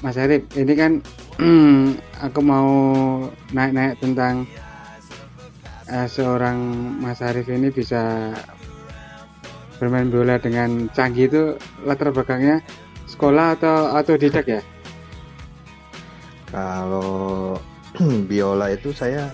Mas Arif, ini kan aku mau naik-naik tentang seorang Mas Arif ini bisa bermain bola dengan canggih itu latar belakangnya sekolah atau otodidak ya? Kalau biola itu saya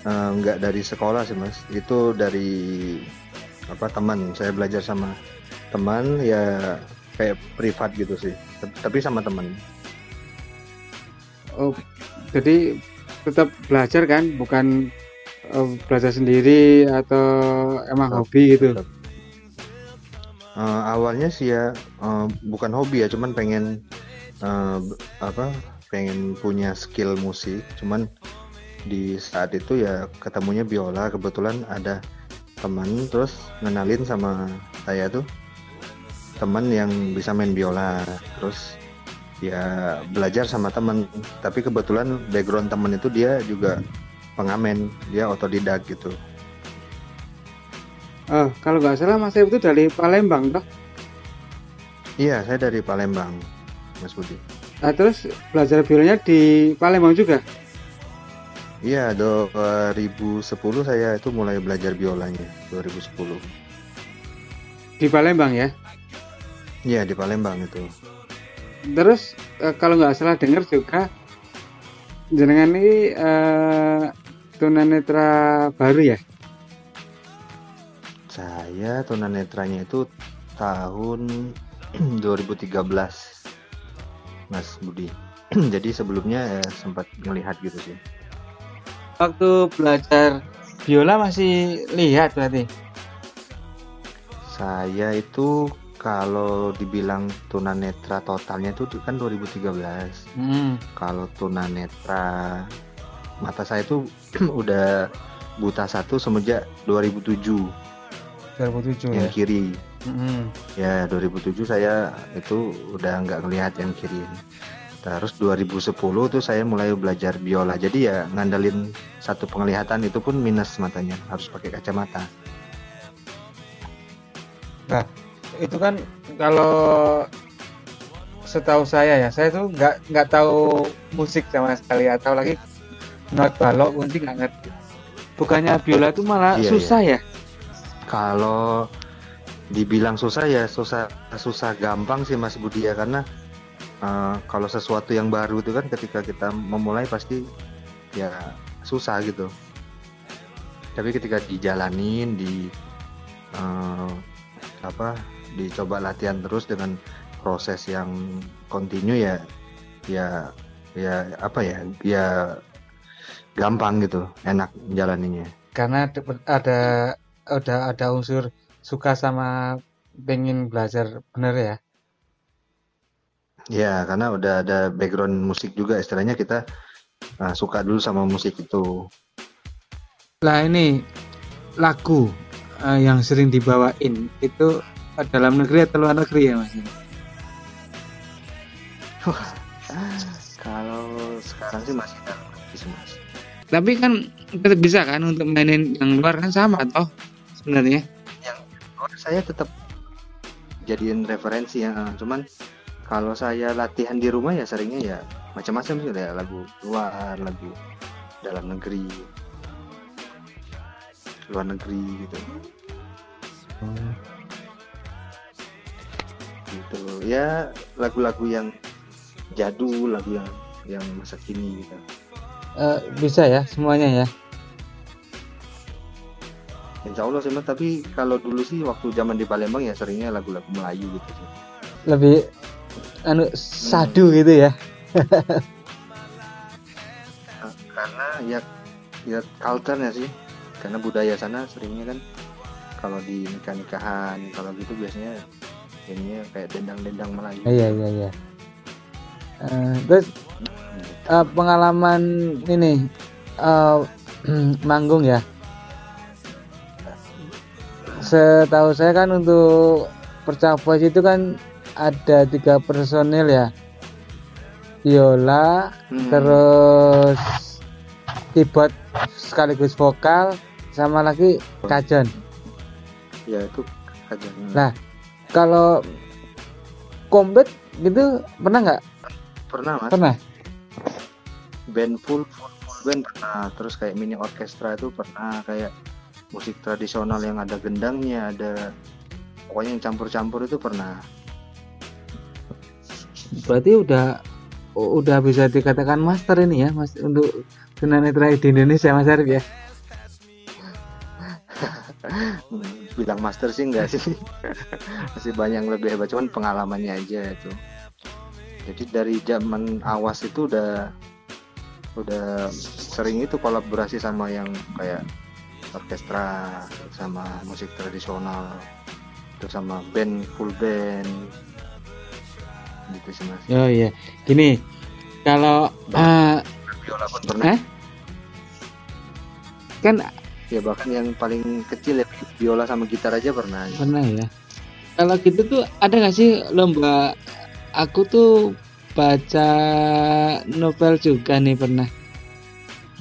nggak dari sekolah sih Mas, itu dari teman. Saya belajar sama teman ya, kayak privat gitu sih, tapi sama teman. Oh, jadi tetap belajar kan, bukan belajar sendiri atau emang Tetap hobi gitu? tetap awalnya sih ya, bukan hobi ya, cuman pengen eh, b- apa pengen punya skill musik. Cuman di saat itu ya ketemunya biola, kebetulan ada teman terus ngenalin sama saya tuh teman yang bisa main biola, terus ya belajar sama teman. Tapi kebetulan background teman itu dia juga pengamen, dia otodidak gitu. Oh, kalau nggak salah Mas Arif itu dari Palembang toh? Iya, saya dari Palembang, Mas Budi. Nah, terus belajar biolanya di Palembang juga? Iya, 2010 saya itu mulai belajar biolanya, 2010. Di Palembang ya? Iya, di Palembang itu. Terus kalau nggak salah dengar juga jenengan ini tunanetra baru ya? Saya tunanetranya itu tahun 2013, Mas Budi. Jadi sebelumnya ya sempat ngelihat gitu sih. Waktu belajar biola masih lihat berarti? Saya itu kalau dibilang tunanetra totalnya itu kan 2013. Hmm, Kalau tunanetra mata saya itu udah buta satu semenjak 2007, 2007 yang ya? kiri. Hmm. Ya 2007 saya itu udah nggak ngelihat yang kiri. Terus 2010 tuh saya mulai belajar biola. Jadi ya ngandelin satu penglihatan, itu pun minus matanya, harus pakai kacamata. Nah, itu kan kalau setahu saya tuh nggak tahu musik sama sekali atau lagi not balok kunti nggak ngerti. Bukannya biola itu malah Iya ya. susah ya? Kalau dibilang susah ya susah susah gampang sih Mas Budi ya, karena kalau sesuatu yang baru itu kan ketika kita memulai pasti ya susah gitu. Tapi ketika dijalanin eh, apa dicoba latihan terus dengan proses yang kontinu ya ya ya apa ya ya gampang gitu, enak jalaninya. Karena ada ada unsur suka sama pengen belajar bener ya. Ya karena udah ada background musik juga, istilahnya kita suka dulu sama musik itu. Lah ini lagu yang sering dibawain itu dalam negeri atau luar negeri ya Mas? Kalau sekarang sih masih dalam negeri sih Mas. Tapi kan tetap bisa kan untuk mainin yang luar kan sama toh sebenarnya. Yang saya tetap jadiin referensi ya, cuman kalau saya latihan di rumah ya seringnya ya macam-macam sih, ya lagu luar, lagu dalam negeri, luar negeri gitu. Gitu ya, lagu-lagu yang jadul, lagu yang masa kini gitu. Bisa ya semuanya ya. Insya Allah sih Mas, tapi kalau dulu sih waktu zaman di Palembang ya seringnya lagu-lagu Melayu gitu sih. Lebih sadu gitu ya. Karena ya culture-nya sih, karena budaya sana seringnya kan kalau di nikah-nikahan kalau gitu biasanya ininya kayak dendang-dendang Melayu. Iya iya iya. Terus pengalaman ini manggung ya. Setahu saya kan untuk Perca Voice itu kan ada 3 personil ya. Viola, terus keyboard sekaligus vokal sama lagi kajon. Ya itu kajon. Nah, kalau combat gitu pernah nggak? Pernah mas. Pernah. Band full band pernah. Terus kayak mini orkestra itu pernah, kayak musik tradisional yang ada gendangnya, ada pokoknya yang campur-campur itu pernah. Berarti udah bisa dikatakan master ini ya mas untuk tunanetra di Indonesia Mas Arif ya. Bilang master sih enggak sih. Masih banyak yang lebih hebat, cuman pengalamannya aja itu. Jadi dari zaman awas itu udah sering itu kolaborasi sama yang kayak orkestra, sama musik tradisional, terus sama band full band gitu sih mas. Oh iya, gini kalau Biola pun pernah. Kan ya bahkan yang paling kecil ya biola sama gitar aja pernah. Pernah ya. Kalau gitu tuh ada nggak sih lomba? Aku tuh baca novel juga nih pernah.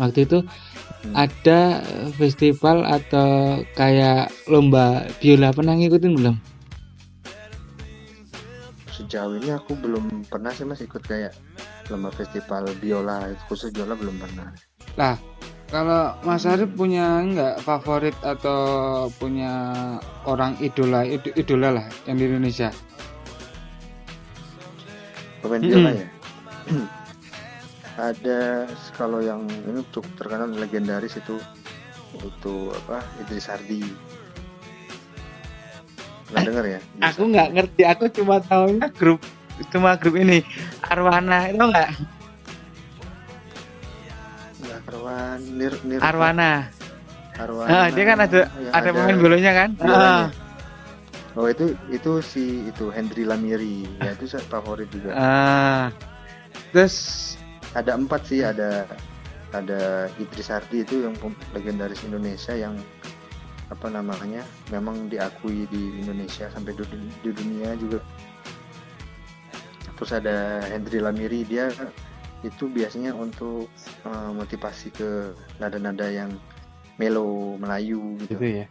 Waktu itu ada festival atau kayak lomba biola, pernah ngikutin belum? Sejauh ini aku belum pernah sih mas ikut kayak lomba festival biola, khusus biola belum pernah. Nah, kalau Mas Arif punya nggak favorit atau punya orang idola lah yang di Indonesia? Pemain biola ya? Ada, kalau yang ini cukup terkenal legendaris itu apa, Idris Sardi. Pernah dengar ya? Aku nggak ngerti, aku cuma tahunya grup ini Arwana, itu nggak? Arwana. Dia kan ada pemain bolanya kan? Oh itu Hendry Lamiri ya, itu saya favorit juga. Terus ada 4 sih, ada Idris Sardi itu yang legendaris Indonesia yang apa namanya memang diakui di Indonesia sampai di dunia juga. Terus ada Hendry Lamiri, dia itu biasanya untuk motivasi ke nada-nada yang melo Melayu gitu ya.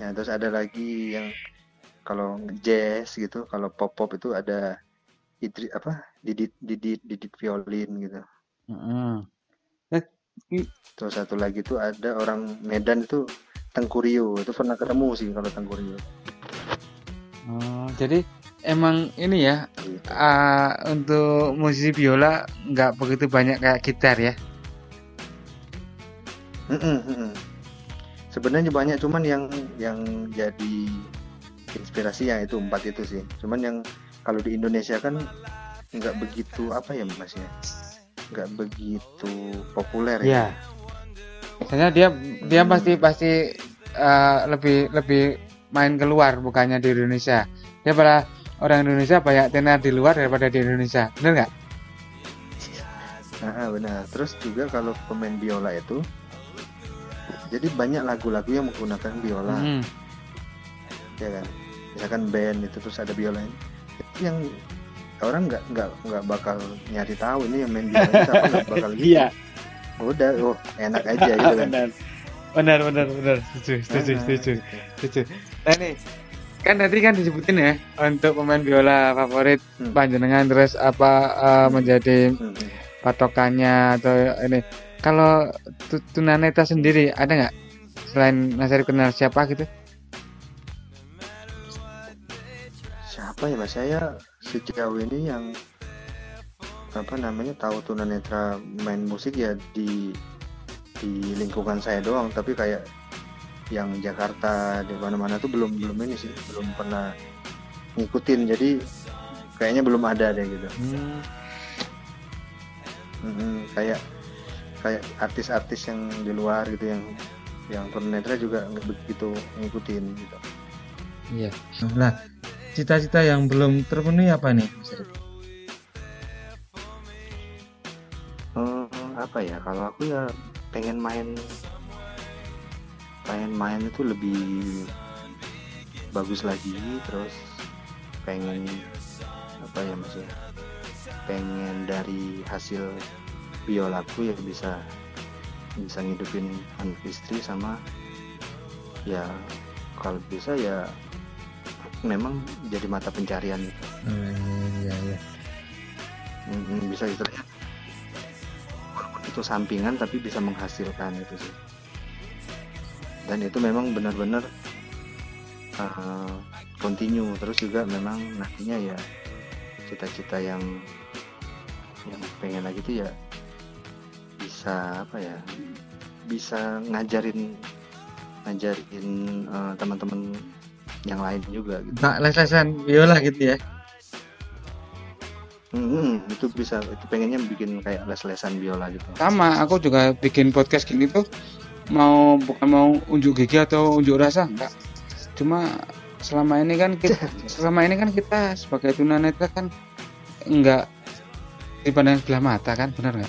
Ya, terus ada lagi yang kalau jazz gitu, kalau pop itu ada Didit violin gitu. Terus satu lagi tuh ada orang Medan itu Tengku Rio, itu pernah ketemu sih kalau Tengku Rio. Jadi emang ini ya, untuk musisi biola nggak begitu banyak kayak gitar ya? Sebenarnya banyak, cuman yang jadi inspirasi yang itu 4 itu sih. Cuman yang kalau di Indonesia kan nggak begitu apa ya mas ya, nggak begitu populer ya. Soalnya dia pasti lebih main keluar, bukannya di Indonesia. Dia pada orang Indonesia banyak tenar di luar daripada di Indonesia, benar nggak? Benar. Terus juga kalau pemain biola itu, jadi banyak lagu-lagu yang menggunakan biola, ya kan? Misalkan band itu terus ada biola, itu yang orang nggak bakal nyari tahu ini yang main biola siapa, nggak bakal gitu. Iya. Udah, enak aja gitu kan. Benar. Setuju. Nah nih, kan tadi kan disebutin ya untuk pemain biola favorit panjenengan, terus menjadi patokannya atau ini. Kalau tunanetra sendiri ada nggak selain Mas Arif kenal siapa gitu? Siapa ya mas? Saya sejauh ini yang tahu tunanetra main musik ya di lingkungan saya doang, tapi kayak yang Jakarta di mana-mana tuh belum ini sih, belum pernah ngikutin, jadi kayaknya belum ada deh gitu. Kayak artis-artis yang di luar gitu yang tunanetra juga nggak begitu ngikutin gitu. Iya. Nah, cita-cita yang belum terpenuhi apa nih Mas Arif? Apa ya, kalau aku ya pengen main itu lebih bagus lagi, terus pengen apa ya mas ya, pengen dari hasil biolaku ya bisa bisa ngidupin anak istri sama ya kalau bisa ya memang jadi mata pencarian gitu. Iya. Bisa istilahnya itu sampingan tapi bisa menghasilkan itu sih. Dan itu memang benar-benar continue terus juga memang nantinya ya cita-cita yang pengen lagi itu ya bisa apa ya, bisa ngajarin teman-teman yang lain juga gitu. Nah, les-lesan biola gitu ya. Itu bisa, itu pengennya bikin kayak les-lesan biola gitu. Sama, aku juga bikin podcast gini tuh bukan mau unjuk gigi atau unjuk rasa, enggak. Cuma selama ini kan kita sebagai tunanetra kan enggak dipandang sebelah mata kan, benar nggak?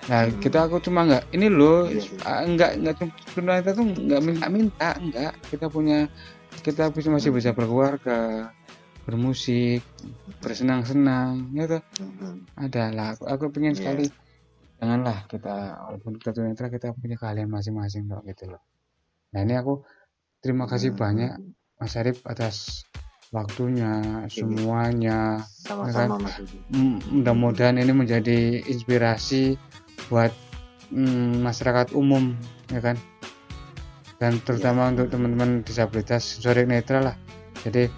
Nah, aku cuma enggak ini loh, enggak tunanetra tuh enggak minta, enggak. Kita masih bisa berkeluarga, bermusik, bersenang-senang, gitu. Adalah aku pengen sekali. Janganlah kita walaupun kita tunanetra kita punya keahlian masing-masing kok gitu loh. Nah, ini aku terima kasih banyak Mas Arif atas waktunya, semuanya. Sama-sama Mas Budi. Mudah-mudahan ini menjadi inspirasi buat masyarakat umum, ya kan? Dan terutama untuk teman-teman disabilitas sensorik netra lah. Jadi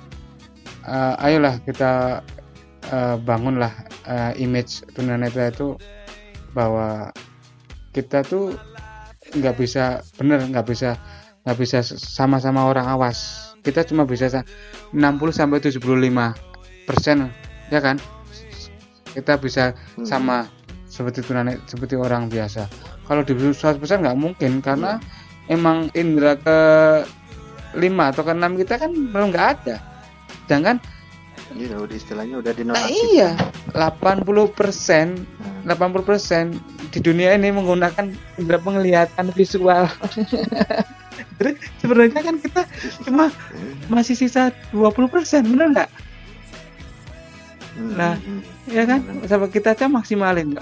ayolah kita bangunlah image tunanetra itu bahwa kita tuh nggak bisa sama-sama orang awas. Kita cuma bisa 60-75%, ya kan? Kita bisa sama seperti orang biasa. Kalau di 100% nggak mungkin karena emang indera ke 5 atau ke 6 kita kan belum nggak ada. Sedangkan Iya, udah istilahnya udah dinonaktifkan. Iya, 80% di dunia ini menggunakan indera penglihatan visual. Terus sebenarnya kan kita cuma masih sisa 20%, benar nggak? Nah, ya kan, sampai kita aja maksimalin.